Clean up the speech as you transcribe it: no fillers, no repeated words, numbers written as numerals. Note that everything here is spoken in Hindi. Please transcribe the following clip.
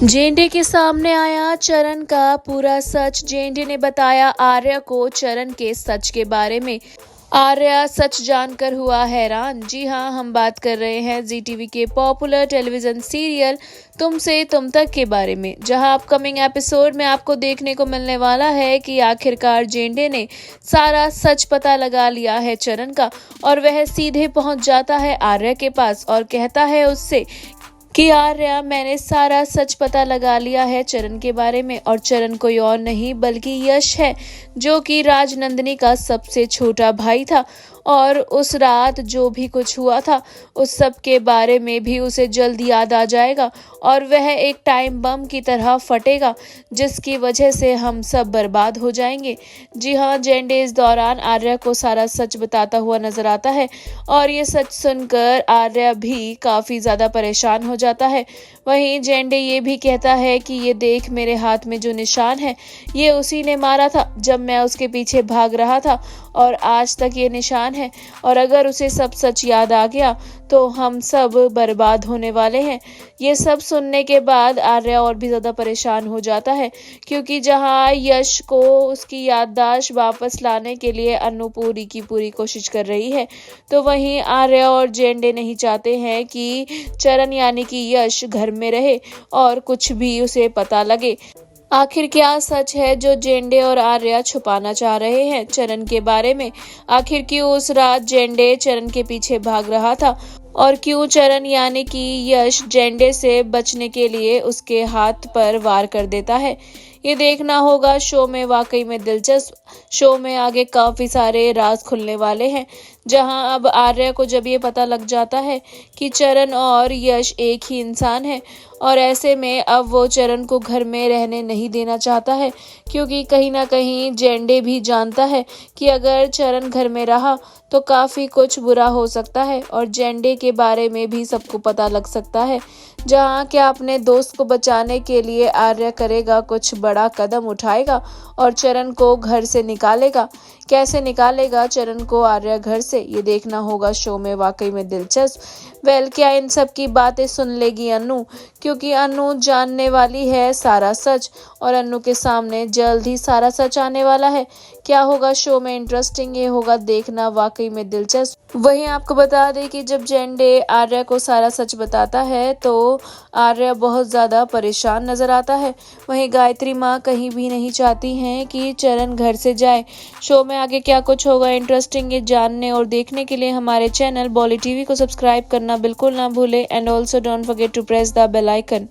जेएनडे के सामने आया चरण का पूरा सच। जेएनडे ने बताया आर्या को चरण के सच के बारे में। आर्या सच जानकर हुआ हैरान। जी हां, हम बात कर रहे हैं जी टीवी के पॉपुलर टेलीविजन सीरियल तुमसे तुम तक के बारे में, जहां अपकमिंग एपिसोड में आपको देखने को मिलने वाला है कि आखिरकार जेएनडे ने सारा सच पता लगा लिया है चरण का, और वह सीधे पहुंच जाता है आर्या के पास और कहता है उससे कि आर्या, मैंने सारा सच पता लगा लिया है चरण के बारे में, और चरण कोई और नहीं बल्कि यश है, जो कि राजनंदिनी का सबसे छोटा भाई था। और उस रात जो भी कुछ हुआ था उस सब के बारे में भी उसे जल्द याद आ जाएगा, और वह एक टाइम बम की तरह फटेगा जिसकी वजह से हम सब बर्बाद हो जाएंगे। जी हाँ, जेएनडे इस दौरान आर्या को सारा सच बताता हुआ नजर आता है, और ये सच सुनकर आर्या भी काफी ज्यादा परेशान हो जाता है। वहीं जेएनडे ये भी कहता है कि ये देख, मेरे हाथ में जो निशान है ये उसी ने मारा था जब मैं उसके पीछे भाग रहा था, और आज तक ये निशान है, और अगर उसे सब सच याद आ गया तो हम सब बर्बाद होने वाले हैं। ये सब सुनने के बाद आर्या और भी ज्यादा परेशान हो जाता है, क्योंकि जहां यश को उसकी याददाश्त वापस लाने के लिए अनु पूरी की पूरी कोशिश कर रही है, तो वहीं आर्या और जेएनडे नहीं चाहते हैं कि चरण यानी कि यश घर में रहे और कुछ भी उसे पता लगे। आखिर क्या सच है जो जेएनडे और आर्या छुपाना चाह रहे हैं चरण के बारे में? आखिर क्यों उस रात जेएनडे चरण के पीछे भाग रहा था, और क्यों चरण यानी कि यश जेएनडे से बचने के लिए उसके हाथ पर वार कर देता है? ये देखना होगा शो में। वाकई में दिलचस्प शो में आगे काफी सारे राज खुलने वाले हैं, जहां अब आर्या को जब ये पता लग जाता है कि चरण और यश एक ही इंसान है, और ऐसे में अब वो चरण को घर में रहने नहीं देना चाहता है, क्योंकि कहीं ना कहीं जेएनडे भी जानता है कि अगर चरण घर में रहा तो काफी कुछ बुरा हो सकता है, और जेएनडे के बारे में भी सबको पता लग सकता है। जहां क्या अपने दोस्त को बचाने के लिए आर्या करेगा, कुछ बड़ा कदम उठाएगा और चरण को घर से निकालेगा। कैसे निकालेगा चरण को आर्या घर से, ये देखना होगा शो में। वाकई में दिलचस्प। क्या इन सब की बातें सुन लेगी अनु, क्योंकि अनु जानने वाली है सारा सच, और अनु के सामने जल्द ही सारा सच आने वाला है। क्या होगा शो में, इंटरेस्टिंग ये होगा देखना। वाकई में दिलचस्प। वहीं आपको बता दें कि जब जेएनडे आर्या को सारा सच बताता है तो आर्या बहुत ज्यादा परेशान नजर आता है। वहीं गायत्री माँ कहीं भी नहीं चाहती हैं कि चरण घर से जाए। शो में आगे क्या कुछ होगा इंटरेस्टिंग, ये जानने और देखने के लिए हमारे चैनल बॉली टीवी को सब्सक्राइब करना बिल्कुल ना भूलें, and also don't forget to press the bell icon.